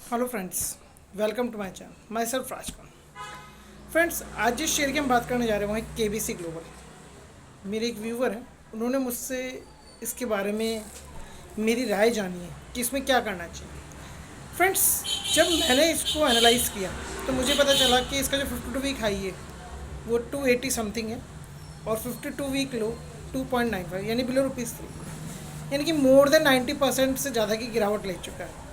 Hello friends, welcome to my channel. Myself Rajkaun. Friends, आज जिस share की हम बात करने जा रहे हैं वो है केबीसी ग्लोबल। मेरे एक व्यूवर हैं, उन्होंने मुझसे इसके बारे में मेरी राय जानी है कि इसमें क्या करना चाहिए। फ्रेंड्स, जब मैंने इसको एनालाइज़ किया तो मुझे पता चला कि इसका जो 52 वीक हाई है वो 280 समथिंग है और 52 वीक लो 2.95 यानी बिलो ₹3, यानी कि मोर देन 90% से ज़्यादा की गिरावट ले चुका है।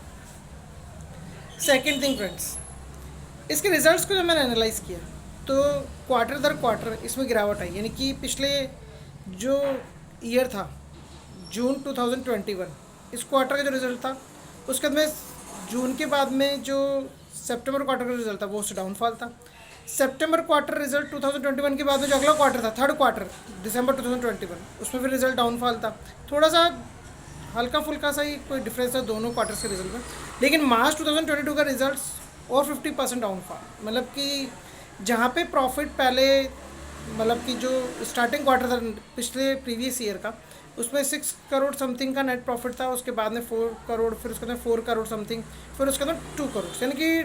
सेकेंड थिंग फ्रेंड्स, इसके रिजल्ट्स को जब मैंने एनालाइज़ किया तो क्वार्टर दर क्वार्टर इसमें गिरावट आई, यानी कि पिछले जो ईयर था जून 2021, इस क्वार्टर का जो रिज़ल्ट था उसके बाद में जून के बाद में जो सितंबर क्वार्टर का रिज़ल्ट था वो उससे डाउनफॉल था। सितंबर क्वार्टर रिजल्ट 2021 के बाद में जो अगला क्वार्टर था थर्ड क्वार्टर दिसंबर 2021, उसमें फिर रिजल्ट डाउनफॉल था। थोड़ा सा हल्का फुल्का सा ही कोई डिफरेंस था दोनों क्वार्टर्स के रिजल्ट में, लेकिन मार्च 2022 का रिजल्ट्स और 50% डाउनफॉल, मतलब कि जहाँ पे प्रॉफिट पहले, मतलब कि जो स्टार्टिंग क्वार्टर था पिछले प्रीवियस ईयर का, उसमें 6 करोड़ समथिंग का नेट प्रॉफिट था, उसके बाद में 4 करोड़, फिर उसके अंदर 4 करोड़ समथिंग, फिर उसके अंदर 2 करोड़, यानी कि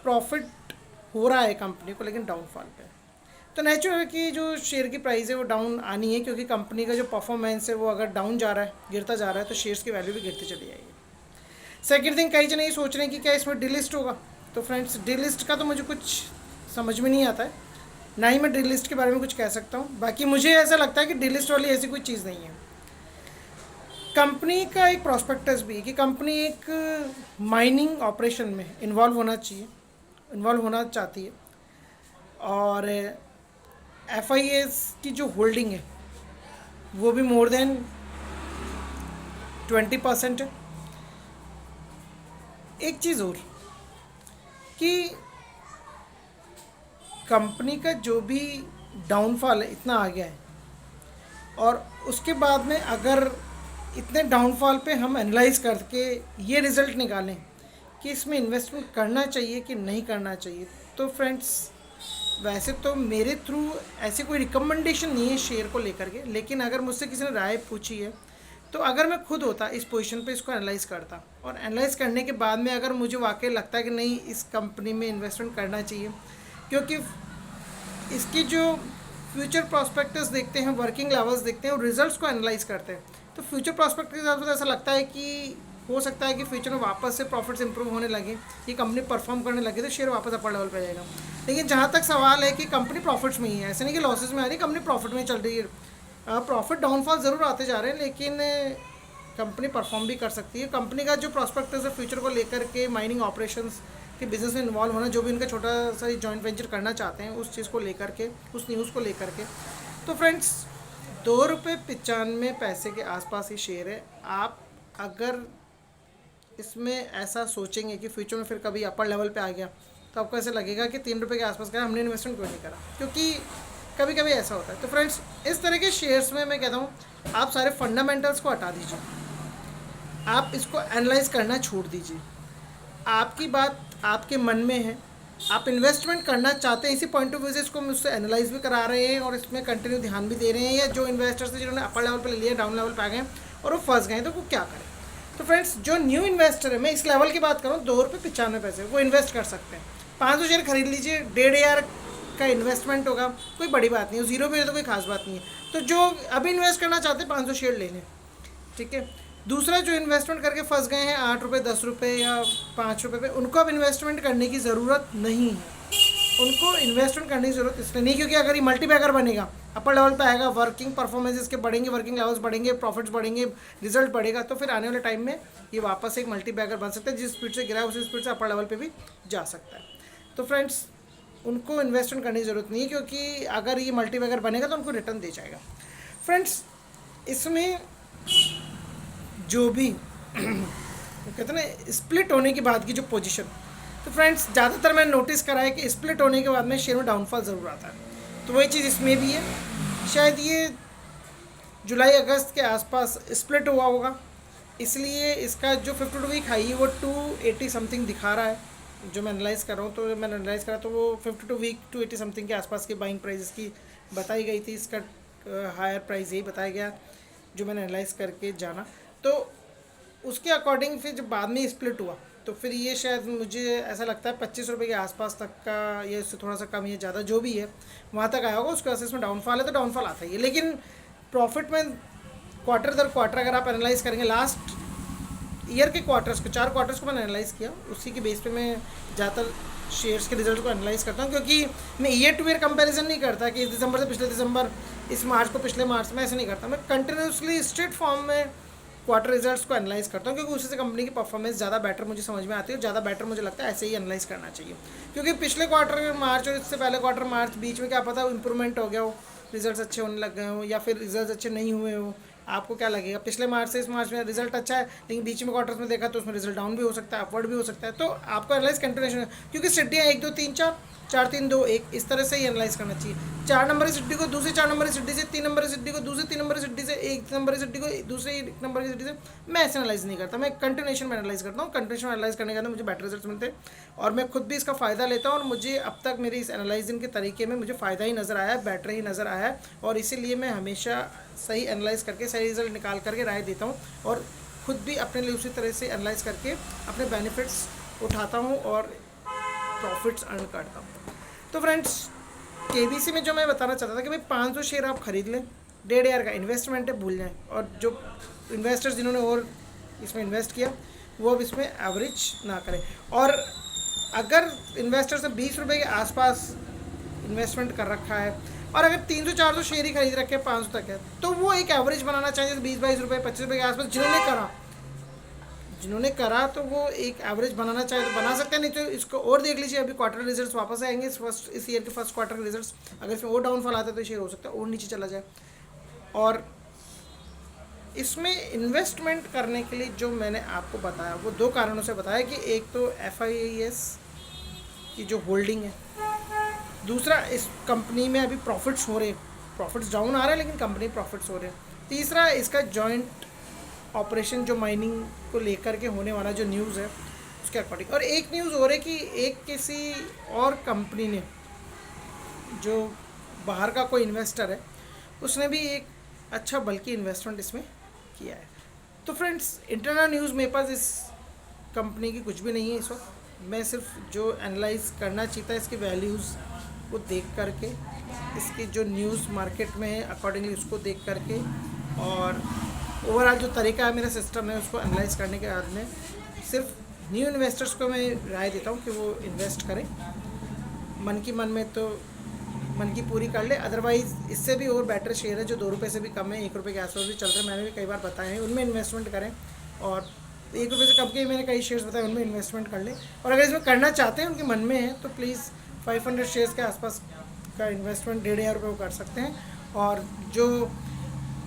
प्रॉफिट हो रहा है कंपनी को लेकिन डाउनफॉल पे। तो नेचुरल है कि जो शेयर की प्राइस है वो डाउन आनी है, क्योंकि कंपनी का जो परफॉर्मेंस है वो अगर डाउन जा रहा है, गिरता जा रहा है, तो शेयर्स की वैल्यू भी गिरती चली जाएगी। सेकेंड थिंग, कई जन ये सोच रहे हैं कि क्या इसमें डिलिस्ट होगा। तो फ्रेंड्स, डिलिस्ट का तो मुझे कुछ समझ में नहीं आता है, ना ही मैं डिलिस्ट के बारे में कुछ कह सकता हूँ। बाकी मुझे ऐसा लगता है कि डिलिस्ट वाली ऐसी कोई चीज़ नहीं है। कंपनी का एक प्रॉस्पेक्टस भी है कि कंपनी एक माइनिंग ऑपरेशन में इन्वॉल्व होना चाहिए, इन्वॉल्व होना चाहती है, और एफ की जो होल्डिंग है वो भी मोर देन 20% है। एक चीज़ और कि कंपनी का जो भी डाउनफॉल है इतना आ गया है, और उसके बाद में अगर इतने डाउनफॉल पे हम एनालाइज करके ये रिज़ल्ट निकालें कि इसमें इन्वेस्टमेंट करना चाहिए कि नहीं करना चाहिए, तो फ्रेंड्स वैसे तो मेरे थ्रू ऐसी कोई रिकमेंडेशन नहीं है शेयर को लेकर के, लेकिन अगर मुझसे किसी ने राय पूछी है तो अगर मैं खुद होता इस पोजीशन पे इसको एनालाइज करता, और एनालाइज करने के बाद में अगर मुझे वाकई लगता है कि नहीं इस कंपनी में इन्वेस्टमेंट करना चाहिए, क्योंकि इसकी जो फ्यूचर प्रॉस्पेक्टस देखते हैं, वर्किंग लेवल्स देखते हैं और रिजल्ट्स को एनालाइज करते हैं, तो फ्यूचर प्रॉस्पेक्ट के हिसाब से ऐसा लगता है कि हो सकता है कि फ्यूचर में वापस से प्रॉफिट्स इंप्रूव होने लगे, ये कंपनी परफॉर्म करने लगे, तो शेयर वापस अपर लेवल पर जाएगा। लेकिन जहाँ तक सवाल है कि कंपनी प्रॉफिट्स में ही है, ऐसे नहीं कि लॉसेज में आ रही है, कंपनी प्रॉफिट में चल रही है। प्रॉफिट डाउनफॉल ज़रूर आते जा रहे हैं, लेकिन कंपनी परफॉर्म भी कर सकती है। कंपनी का जो प्रॉस्पेक्टस है फ्यूचर को लेकर के, माइनिंग ऑपरेशंस के बिजनेस में इन्वॉल्व होना, जो भी उनका छोटा सा जॉइंट वेंचर करना चाहते हैं उस चीज़ को लेकर के, उस न्यूज़ को लेकर के, तो फ्रेंड्स ₹2.95 के आसपास ही शेयर है। आप अगर इसमें ऐसा सोचेंगे कि फ्यूचर में फिर कभी अपर लेवल पे आ गया, तो आपको ऐसा लगेगा कि ₹3 के आसपास गया, हमने इन्वेस्टमेंट क्यों नहीं करा, क्योंकि कभी कभी ऐसा होता है। तो फ्रेंड्स, इस तरह के शेयर्स में मैं कहता हूँ आप सारे फंडामेंटल्स को हटा दीजिए, आप इसको एनालाइज करना छोड़ दीजिए। आपकी बात आपके मन में है, आप इन्वेस्टमेंट करना चाहते हैं, इसी पॉइंट ऑफ व्यू से इसको मुझसे एनालाइज भी करा रहे हैं और इसमें कंटिन्यू ध्यान भी दे रहे हैं, या जो इन्वेस्टर्स हैं जिन्होंने अपर लेवल पे ले लिया, डाउन लेवल पे आ गए और वो फंस गए, तो वो क्या करें। तो फ्रेंड्स, जो न्यू इन्वेस्टर है, मैं इस लेवल की बात करूँ, ₹2.95 वो इन्वेस्ट कर सकते हैं। 500 शेयर खरीद लीजिए, 1,500 का इन्वेस्टमेंट होगा, कोई बड़ी बात नहीं है, जीरो पे तो कोई खास बात नहीं है। तो जो अभी इन्वेस्ट करना चाहते हैं 500 शेयर ले लें, ठीक है। दूसरा, जो इन्वेस्टमेंट करके फंस गए हैं ₹8, ₹10 या ₹5 पे, उनको अब इन्वेस्टमेंट करने की ज़रूरत नहीं है। उनको इन्वेस्टमेंट करने की ज़रूरत इसलिए नहीं, क्योंकि अगर ये मल्टीबैगर बनेगा, अपर लेवल पे आएगा, वर्किंग परफॉर्मेंस इसके बढ़ेंगे, वर्किंग लेवल्स बढ़ेंगे, प्रॉफिट्स बढ़ेंगे, रिजल्ट बढ़ेगा, तो फिर आने वाले टाइम में ये वापस एक मल्टीबैगर बन सकता है, जिस स्पीड से गिरा है उसी स्पीड से अपर लेवल पे भी जा सकता है। तो फ्रेंड्स, उनको इन्वेस्टमेंट करने की ज़रूरत नहीं है, क्योंकि अगर ये मल्टीबैगर बनेगा तो उनको रिटर्न दे जाएगा। फ्रेंड्स, इसमें जो भी कहते हैं ना स्प्लिट होने के बाद की जो पोजीशन, तो फ्रेंड्स ज़्यादातर मैंने नोटिस करा है कि स्प्लिट होने के बाद में शेयर में डाउनफॉल ज़रूर आता है। तो वही चीज़ इसमें भी है, शायद ये जुलाई अगस्त के आसपास स्प्लिट हुआ होगा, इसलिए इसका जो 52 वीक हाई है वो 280 समथिंग दिखा रहा है। जो मैं एनालाइज़ कर रहा हूँ, तो मैंने एनालाइज़ करा तो वो 52 वीक 280 समथिंग के आसपास की बाइंग प्राइस इसकी बताई गई थी, इसका हायर प्राइस यही बताया गया जो मैंने एनालाइज़ करके जाना। तो उसके अकॉर्डिंग फिर जब बाद में स्प्लिट हुआ तो फिर ये शायद मुझे ऐसा लगता है 25 रुपये के आसपास तक का, ये उससे थोड़ा सा कम या ज़्यादा जो भी है वहाँ तक आया होगा। उसके वजह से इसमें डाउनफॉल है तो डाउनफॉल आता ही है, लेकिन प्रॉफिट में क्वार्टर दर क्वार्टर अगर आप एनालाइज करेंगे, लास्ट ईयर के क्वार्टर्स को, 4 क्वार्टर्स को मैंने एनालाइज किया, उसी के बेस पे मैं ज़्यादातर शेयर्स के रिजल्ट को एनालाइज करता हूँ, क्योंकि मैं ईयर टू ईयर कंपैरिजन नहीं करता कि इस दिसंबर से पिछले दिसंबर, इस मार्च को पिछले मार्च में, ऐसे नहीं करता। मैं कंटिन्यूसली स्ट्रेट फॉर्म में क्वार्टर रिजल्ट्स को एनालाइज करता हूँ, क्योंकि उसी से कंपनी की परफॉर्मेंस ज़्यादा बेटर मुझे समझ में आती है और ज़्यादा बेटर मुझे लगता है ऐसे ही एनालाइज करना चाहिए। क्योंकि पिछले क्वार्टर मार्च और इससे पहले क्वार्टर मार्च बीच में क्या पता इंप्रूवमेंट हो गया हो, रिजल्ट्स अच्छे होने लग गए हो, या फिर रिजल्ट्स अच्छे नहीं हुए हो। आपको क्या लगेगा, पिछले मार्च से इस मार्च में रिजल्ट अच्छा है लेकिन बीच में क्वार्टर्स में देखा तो उसमें रिजल्ट डाउन भी हो सकता है, अपवर्ड भी हो सकता है। तो आपको एनालाइज कंटिन्यूशन, क्योंकि सिड्डियाँ 1 2 3 4 4 3 2 1 इस तरह से ही एनालाइज करना चाहिए। 4 नंबर की सिड्डी को दूसरे 4 नंबर की सिड्डी से, 3 नंबर की सिड्डी को दूसरे 3 नंबर की सिड्डी से, 1 नंबर की सिड्डी को दूसरे 1 नंबर की सिड्डी से, मैं ऐसे एनालाइज नहीं करता, मैं कंटिन्यूशन में एनालाइज करता हूँ। कंटिन्यूशन एनालाइज करने के बाद मुझे बेटर रिजल्ट मिलते हैं और मैं खुद भी इसका फ़ायदा लेता हूँ और मुझे अब तक मेरे इस एनालाइजिंग के तरीके में मुझे फ़ायदा ही नज़र आया है, बेटर ही नज़र आया है। और इसीलिए मैं हमेशा सही एनालाइज करके सही रिजल्ट निकाल करके राय देता हूँ और खुद भी अपने लिए उसी तरह से एनालाइज करके अपने बेनिफिट्स उठाता हूँ और प्रॉफिट्स अर्न करता हूँ। तो फ्रेंड्स, केबीसी में जो मैं बताना चाहता था कि भाई 500 शेयर आप खरीद लें, 1.5 का इन्वेस्टमेंट है, भूल जाएं। और जो इन्वेस्टर्स जिन्होंने और इसमें इन्वेस्ट किया वो अब इसमें एवरेज ना करें। और अगर इन्वेस्टर्स ने 20 रुपये के आसपास इन्वेस्टमेंट कर रखा है और अगर 300-400 शेयर ही खरीद रखे 500 तक है, तो वो एक एवरेज बनाना चाहिए 20-22 रुपये 25 रुपये के आसपास जिन्होंने करा तो वो एक एवरेज बनाना चाहे तो बना सकते हैं, नहीं तो इसको और देख लीजिए। अभी क्वार्टर रिजल्ट्स वापस आएंगे, इस ईयर के फर्स्ट क्वार्टर के रिजल्ट्स, अगर इसमें और डाउनफॉल आता है तो शेयर हो सकता है और नीचे चला जाए। और इसमें इन्वेस्टमेंट करने के लिए जो मैंने आपको बताया वो 2 कारणों से बताया कि एक तो FIAS की जो होल्डिंग है, दूसरा इस कंपनी में अभी प्रॉफिट्स हो रहे हैं, प्रॉफिट्स डाउन आ रहे हैं लेकिन कंपनी प्रॉफिट्स हो रहे हैं, तीसरा इसका जॉइंट ऑपरेशन जो माइनिंग को लेकर के होने वाला जो न्यूज़ है उसके अकॉर्डिंग। और एक न्यूज़ हो रही है कि एक किसी और कंपनी ने, जो बाहर का कोई इन्वेस्टर है, उसने भी एक अच्छा बल्कि इन्वेस्टमेंट इसमें किया है। तो फ्रेंड्स, इंटरनल न्यूज़ मेरे पास इस कंपनी की कुछ भी नहीं है इस वक्त। मैं सिर्फ जो एनालाइज करना चाहता है इसकी वैल्यूज़ को देख करके, इसकी जो न्यूज़ मार्केट में है अकॉर्डिंगली उसको देख करके, और ओवरऑल जो तरीका है मेरा सिस्टम है उसको एनालाइज करने के बाद में सिर्फ न्यू इन्वेस्टर्स को मैं राय देता हूँ कि वो इन्वेस्ट करें। मन में तो मन की पूरी कर ले, अदरवाइज़ इससे भी और बेटर शेयर है जो 2 रुपये से भी कम है, 1 रुपये के आसपास भी चल रहे हैं, मैंने भी कई बार बताए हैं, उनमें इन्वेस्टमेंट करें। और 1 रुपये से कम के मैंने कई शेयर्स बताए, उनमें इन्वेस्टमेंट कर लें। और अगर इसमें करना चाहते हैं, उनके मन में है, तो प्लीज़ 500 शेयर्स के आसपास का इन्वेस्टमेंट 1,500 रुपये वो कर सकते हैं। और जो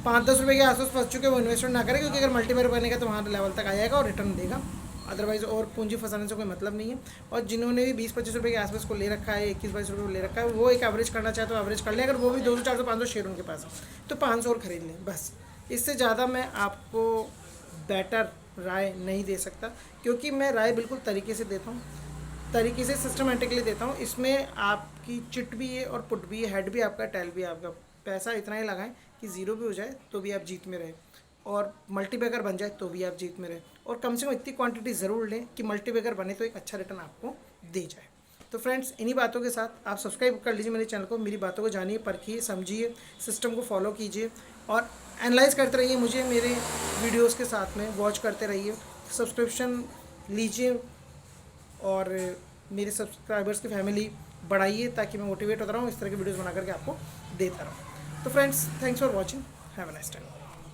5-10 रुपये के आसपास फंस चुके हैं वो इन्वेस्टमेंट ना करें, क्योंकि अगर मल्टीप्लाई बनेगा तो वहाँ लेवल तक आ जाएगा और रिटर्न देगा, अदरवाइज़ और पूंजी फंसाने से कोई मतलब नहीं है। और जिन्होंने भी 20-25 रुपये के आसपास को ले रखा है, 21-22 रुपये को ले रखा है, वो एक एवरेज करना चाहे तो एवरेज कर लें। अगर वो भी 200-400-500 शेयर उनके पास तो 500 और खरीद लें बस। इससे ज़्यादा मैं आपको बेटर राय नहीं दे सकता, क्योंकि मैं राय बिल्कुल तरीके से देता हूँ, तरीके से सिस्टमेटिकली देता हूँ। इसमें आपकी चिट भी है और पुट भी है, हेड भी आपका, टेल भी आपका। पैसा इतना ही लगाएं कि ज़ीरो भी हो जाए तो भी आप जीत में रहें, और मल्टीबैगर बन जाए तो भी आप जीत में रहें। और कम से कम इतनी क्वांटिटी ज़रूर लें कि मल्टीबैगर बने तो एक अच्छा रिटर्न आपको दे जाए। तो फ्रेंड्स, इन्हीं बातों के साथ आप सब्सक्राइब कर लीजिए मेरे चैनल को, मेरी बातों को जानिए, परखिए, समझिए, सिस्टम को फॉलो कीजिए और एनालाइज करते रहिए मुझे मेरे वीडियोज़ के साथ में, वॉच करते रहिए, सब्सक्रिप्शन लीजिए और मेरे सब्सक्राइबर्स की फैमिली बढ़ाइए, ताकि मैं मोटिवेट होता रहूँ, इस तरह की वीडियोज़ बना करके आपको देता रहूँ। तो friends, thanks for watching, have a nice time.